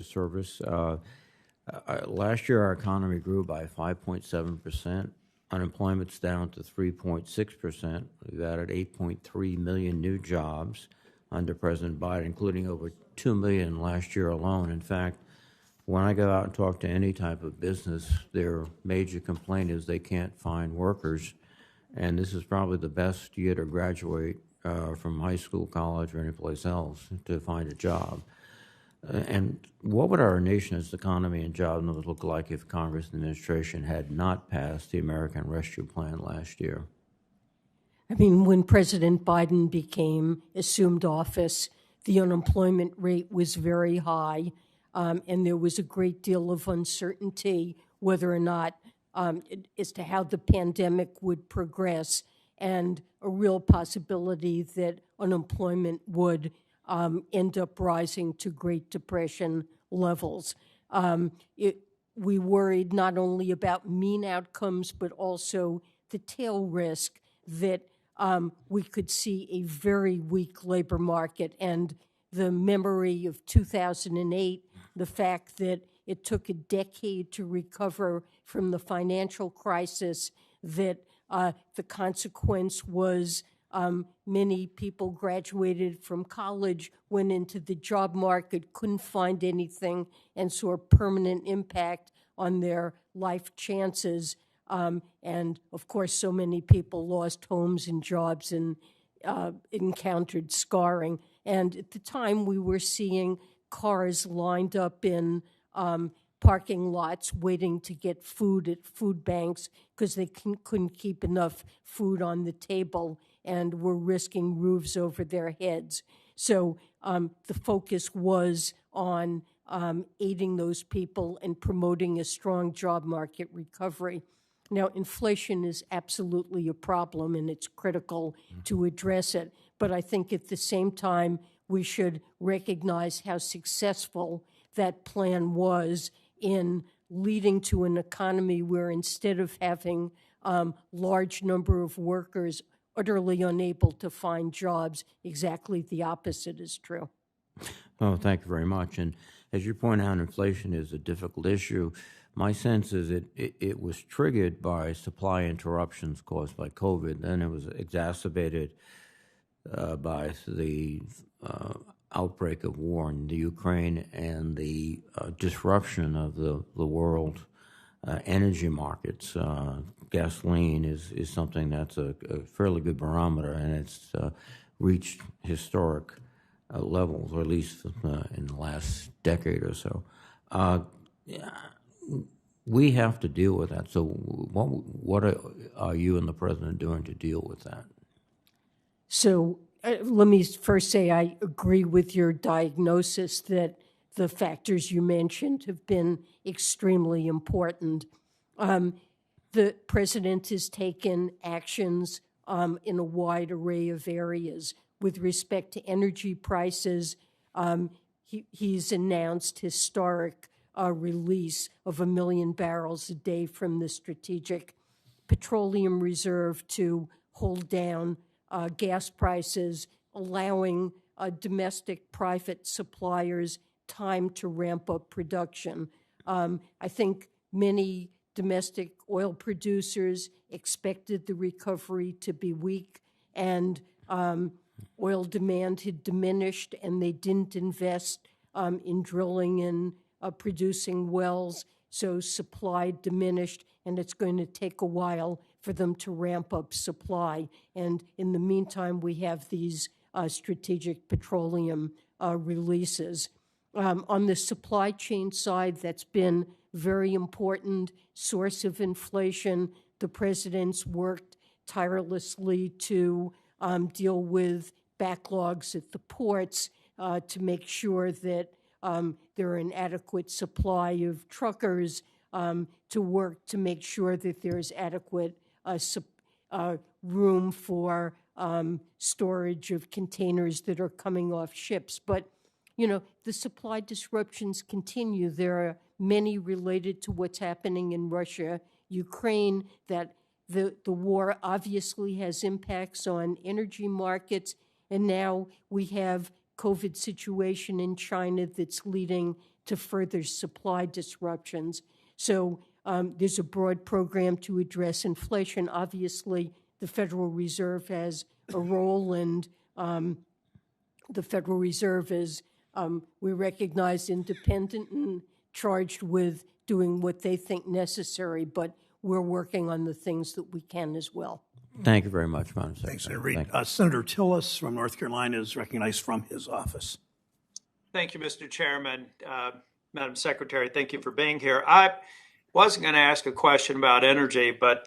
Service. Last year, our economy grew by 5.7%. Unemployment's down to 3.6%. We've added 8.3 million new jobs under President Biden, including over 2 million last year alone. In fact, when I go out and talk to any type of business, their major complaint is they can't find workers. And this is probably the best year to graduate from high school, college, or anyplace else to find a job. And what would our nation's economy and job numbers look like if Congress and the administration had not passed the American Rescue Plan last year? I mean, when President Biden assumed office, the unemployment rate was very high, and there was a great deal of uncertainty whether or not as to how the pandemic would progress, and a real possibility that unemployment would end up rising to Great Depression levels. We worried not only about mean outcomes, but also the tail risk that we could see a very weak labor market. And the memory of 2008, the fact that it took a decade to recover from the financial crisis, that the consequence was many people graduated from college, went into the job market, couldn't find anything, and saw a permanent impact on their life chances. And of course, so many people lost homes and jobs and encountered scarring. And at the time, we were seeing cars lined up in parking lots waiting to get food at food banks because they couldn't keep enough food on the table and were risking roofs over their heads. So the focus was on aiding those people and promoting a strong job market recovery. Now, inflation is absolutely a problem, and it's critical to address it. But I think at the same time, we should recognize how successful that plan was in leading to an economy where instead of having large number of workers utterly unable to find jobs, exactly the opposite is true. Oh, thank you very much. And as you point out, inflation is a difficult issue. My sense is it was triggered by supply interruptions caused by COVID. Then it was exacerbated by the outbreak of war in the Ukraine and the disruption of the world energy markets. Gasoline is something that's a fairly good barometer, and it's reached historic levels, or at least in the last decade or so. We have to deal with that. So what are you and the president doing to deal with that? So let me first say I agree with your diagnosis that the factors you mentioned have been extremely important. The president has taken actions in a wide array of areas. With respect to energy prices, he's announced historic release of 1 million barrels a day from the Strategic Petroleum Reserve to hold down gas prices, allowing domestic private suppliers time to ramp up production. I think many domestic oil producers expected the recovery to be weak, and oil demand had diminished, and they didn't invest in drilling and producing wells, so supply diminished, and it's going to take a while for them to ramp up supply. And in the meantime, we have these strategic petroleum releases. On the supply chain side, that's been very important source of inflation. The president's worked tirelessly to deal with backlogs at the ports, to make sure that there are an adequate supply of truckers, to work to make sure that there's adequate room for storage of containers that are coming off ships. But, you know, the supply disruptions continue. There are many related to what's happening in Russia, Ukraine, that the war obviously has impacts on energy markets. And now we have COVID situation in China that's leading to further supply disruptions. So there's a broad program to address inflation. Obviously, the Federal Reserve has a role, and the Federal Reserve is, we recognize, independent and charged with doing what they think necessary, but we're working on the things that we can as well. Thank you very much, Madam Secretary. Thanks, Senator Reed. Thank you. Senator Tillis from North Carolina is recognized from his office. Thank you, Mr. Chairman. Madam Secretary, thank you for being here. I wasn't going to ask a question about energy, but